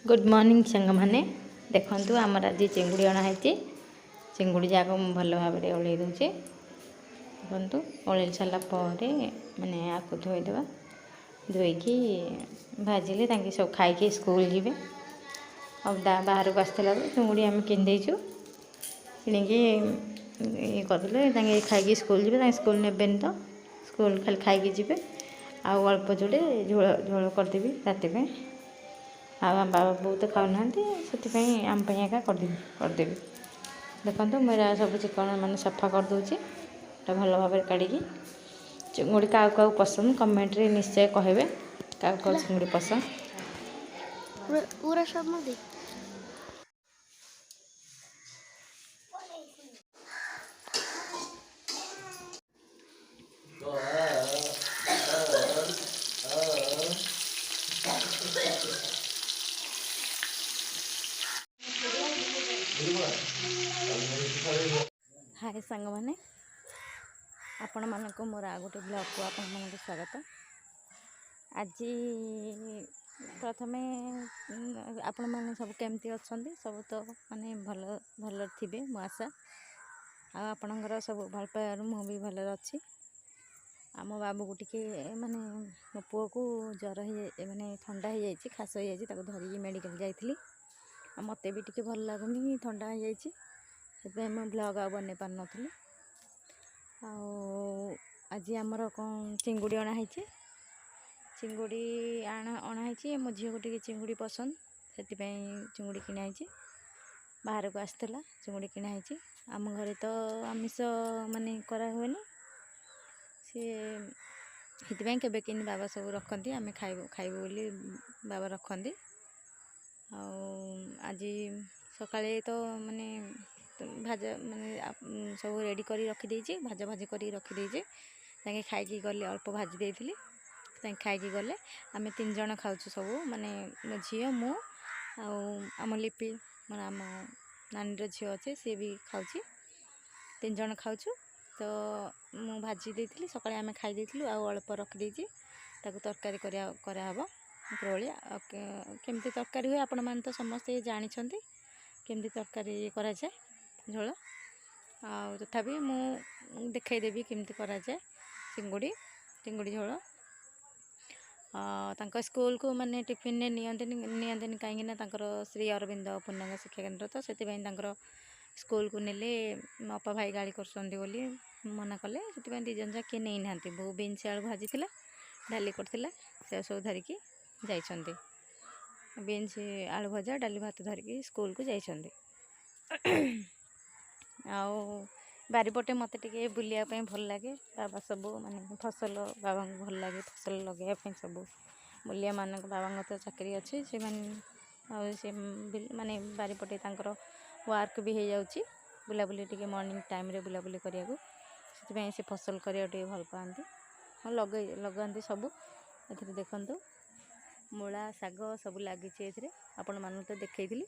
good morning सांग मैंने देखु आमर आज चिंगुड़ी अणाई चिंगुड़ी जाक भल भाव में ओल्ल दूचे देखु ओल्ल सारापर मैंने आपको धोईदे धोईकी भाजिले सब खाई स्कूल जी बाहर को आसला चिंगुड़ी आम किनीचु कि करते खाई स्कूल जी स्कूल ने तो स्कूल खाली खाई जी आउ अल्प जोड़े झोल झोल करदेवी राति आम बाबा बोऊ तो खाऊना से आम एका करदेवी देखो मेरा सब चिकन मैंने सफा करदे भल भाव काढ़ी चिंगुड़ी क्या पसंद कमेंट रे निश्चय कहे क्या चिंगुड़ी पसंद पूरा सब हाय सांग मैंने आपण मानक मोर आ गोटे ब्लॉग को आपण मानक स्वागत आज प्रथमे आपण माने सब केमती अच्छे सब तो माने भल भल थे मो आशा आपणकर सब भल पाइबार मु भी भल अच्छी आम बाबू को टिके माने मो पुओ को ज्वर हो माने ठंडा हो जाए खास हो जाए धरिकी मेडिकल जाइली मत भी टिके भल लगुनि ठंडा हो जाए से ब्लॉग आ बन पार नी आज आमर कौन चिंगुड़ी अणाई चिंगुड़ी अणाई मो झील को टिके चिंगुड़ी पसंद से चिंगुड़ी किणाई बाहर को आसला चिंगुड़ी किणाई आम घरे तो आमिष माने करा हुए सीपाई केबे किनी बाबा सब रखती आम खाइबू बोली बाबा रखती आज सकाळे तो माने भाजा माने सब रेडी कर रखिदे भाजा भाजी कर रखिदे खाई गले अल्प भाजी देती खाई गले आम 3 जन खाऊँ सब माने मो झी मु आम लिपि मोर आम नानी झी अच्छे सी भी खाऊँ 3 जन खाऊँ तो मु भाजी देती सकाळे आम खाई देलु अल्प रखिदे तरकारी कराहब प्रलिया केमती तरकारी हुए आपण मैंने तो समस्ते जानते केमती तरकारी कराए झोल तथापि मु देखईदेवी केमती कराए चिंगुड़ी चिंगुड़ी झोल स्कूल को माने टिफिन ने नियंतनी कहीं श्री अरविंद पूर्णांग शिक्षा केन्द्र तो से स्कूल को नेले मो अपा भाई गाड़ी कर मना कले से 2 जन जा किए नहीं ना बहु बीन्स आलू भाजी डाली करथिला से सब धरिकी जाइछन्ते बीन्स आलू भजा डाली भात धरिकी स्कूल को जाइछन्ते बारीपटे मत टे बुलायापी भल लगे बाबा सब माने फसल बाबा को भल लगे फसल लगे सब बुलिया मान बाबा तो चाकरी अच्छे से माने बारीपटे वर्क भी हो जाऊँगी बुलाबुली टे मॉर्निंग टाइम रे बुलाबुली करिया से फसल करिया टे भल पाती हाँ लगाती सब ए देखु मूला शाग सब लगी आपण मान तो देखी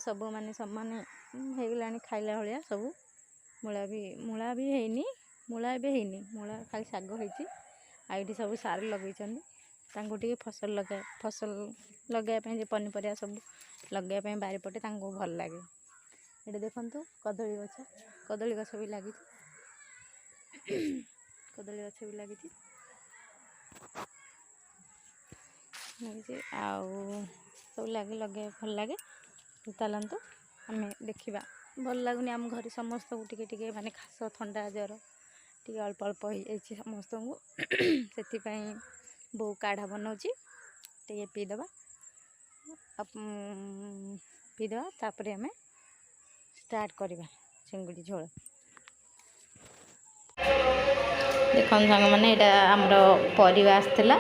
सब माने सब माने होगला खाइला भाया सब मूला भी हैनी मूला एवं मूला खाली शाग होती सब सार लगे फसल लगाई पनीपरिया सब लगाई बारीपटे भल लगे ये देखु कदली गछ भी लगी कदली गछ भी लगी सब लगे लगे भल लगे चलतु आम देखा भल लगुनि आम घर समस्त को टिके माने खास ठंडा ज्वर टे अल्प अल्प हो जाए समस्त को से बो काढ़ा बनाऊँगी टे पीदे तापर आम स्टार्ट करवा चिंगुड़ी झोल देख सांग मैंने यहाँ आमर परिवा आसला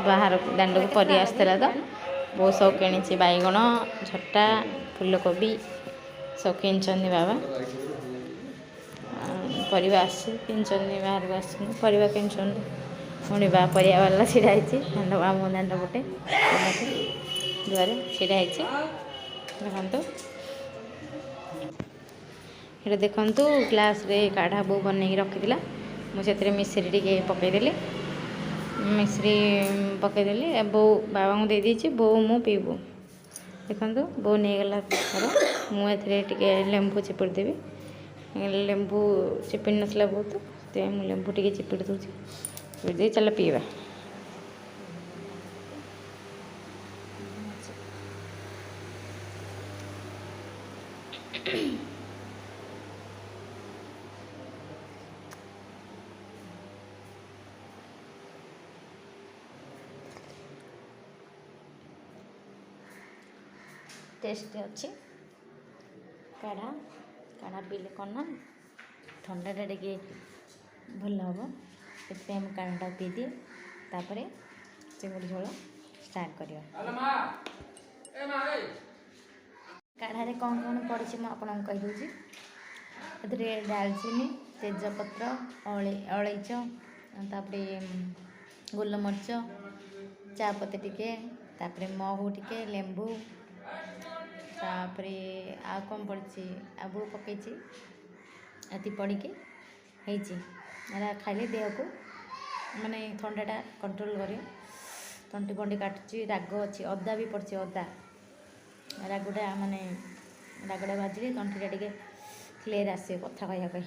बाहर दांड को परिवा आसला तो बहुत सब किणी बैगण झटा फूलकोबी सब किनी बाबा परिवा आसी किनी बाहर को आस परिवा किनी पुणी बा परिया वाला छिड़ाई दांड आम दांड पटे दुआरे छिड़ाई देखु ये देखु ग्लास रे काढ़ा बो बन रखी मुझे मिश्री टे पकईदेली मिश्री पकईदेली बो बाबा को दे दीजिए बो मु पीबू देखो बो नहीं गला थर मुझे टे लेंबू चिपुड़ देवी लेंबू चिपिड़ नसला बहुत तो मुझे लेंबू टे चिपिड़ दूसरी चिपिड़ दे चल पीवा टेस्ट अच्छी काढ़ा काढ़ा पीले कौन ना ठंडाटा टे भल हम से काढ़ाटा पी दिए तापर चिंगुड़ी झोल स्टार्ट करवा काढ़े कौन कौन पड़ी मुझे कहीदे ए डालचीनी तेजपत्र अलैच तापर गोलमरीच चापत्ती टिके तापर महू टिके लेंबू तापर आ कौन पड़ी आबू पकई ये पड़ी खाइले देह को माने ठंडाटा कंट्रोल कर तंटी फंटी काटुची राग अच्छी अदा भी पड़ी अदा रागुटा माने रागुटा भाजिले तंटीटा टे क्लीयर आसे कथा कहवाई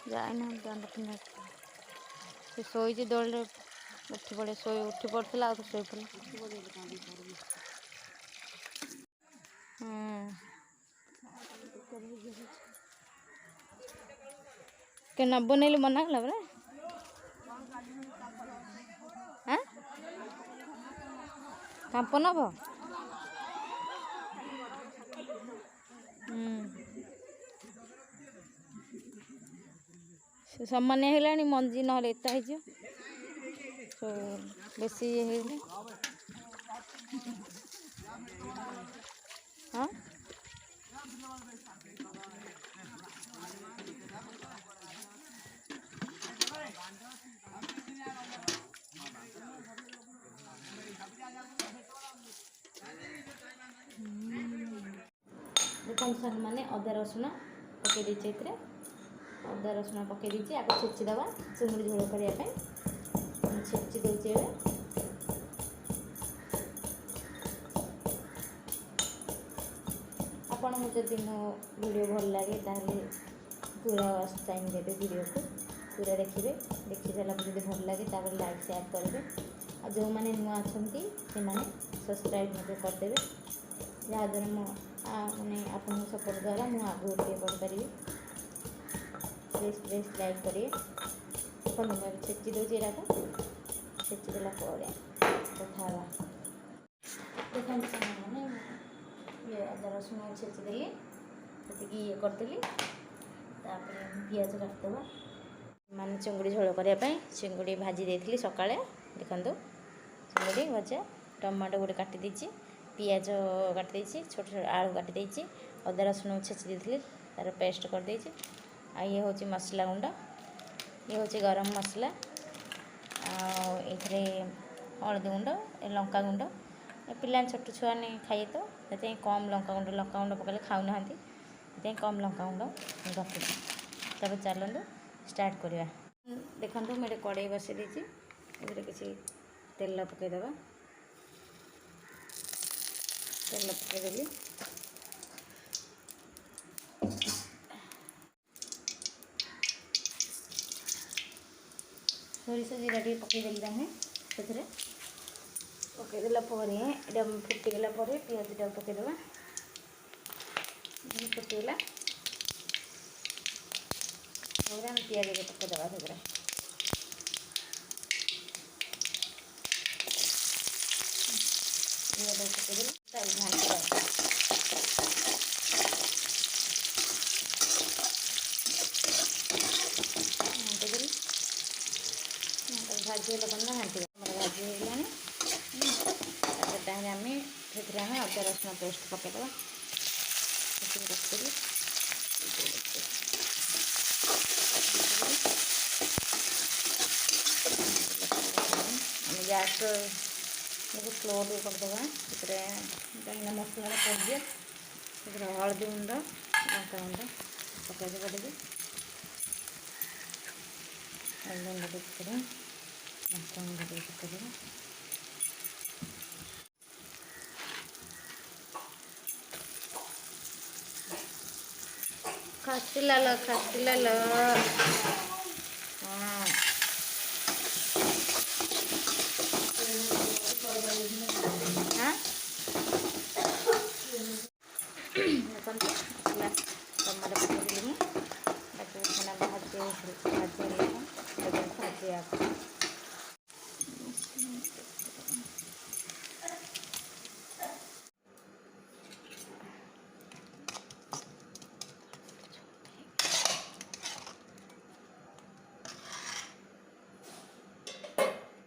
जाए शोची दौड़ उठी पड़े उठी पड़ता शो पड़े के न बनैले मना कला परा हाँ कांप नब सामान्य है मंजी ना एता हो बेसी ये हाँ देखो सर मैंने अदा रसुण पकई दीचे अदा रसुण पकई दीची आगे छेचिदवा चिंगुड़ी झोल करने छेची दूचे आपण जदि मो वीडियो भल लगे ताहले पूरा टाइम देते वीडियो को पूरा देखिए देखी सारा जब भल लगे तापर लाइक शेयर करेंगे और जो मैंने नुआ अच्छा से सब्सक्राइब मत करदे जहाँद्वारा माने आप सपोर्ट द्वारा मुझे आगे टे बढ़ पारि प्लीज लाइक करिए देखो छेची दूसरी एराक छेची देला कथा देखो मैंने ये अदा रसुण छेची देली से ये करदेली पियाज काटिदेवा मान चिंगुड़ी झोल करने चिंगुड़ी भाजी देती सकाଳେ देखो चिंगुड़ी भजा टमाटो गोटे काटी पियाज काटी छोट छोट आलू काटी अदा रसुण छेची देती तार पेस्ट कर ये हूँ मसला गुंड ये हूँ गरम मसला ये हलदी गुंड लंका गुंड पिला छोट छुआ ने खाइए तो ये कम लंका गुंड पकड़े खाऊना कम लंका गुंड रखी तब चलते स्टार्ट करवा देखो मुझे कड़ाई बसई देती किसी तेल पकईदे तेल पकईदेली सोरिष जीरा टे पकईदेली से पकईदेला फुटीगला पियाज टा पकईदे फुटीगला पियाज पकईदे से पकईदेली भाजी घाटी भाजी होगा आम अदा रसुण पेस्ट पकईदे रखी गैस स्लो करदे कहीं मसला पड़ दिए हलदी गुंड लंका गुंड पकड़ देवी हलदी गुंड पकड़ लंका गुंड पकड़ खसिला हाँ हाँ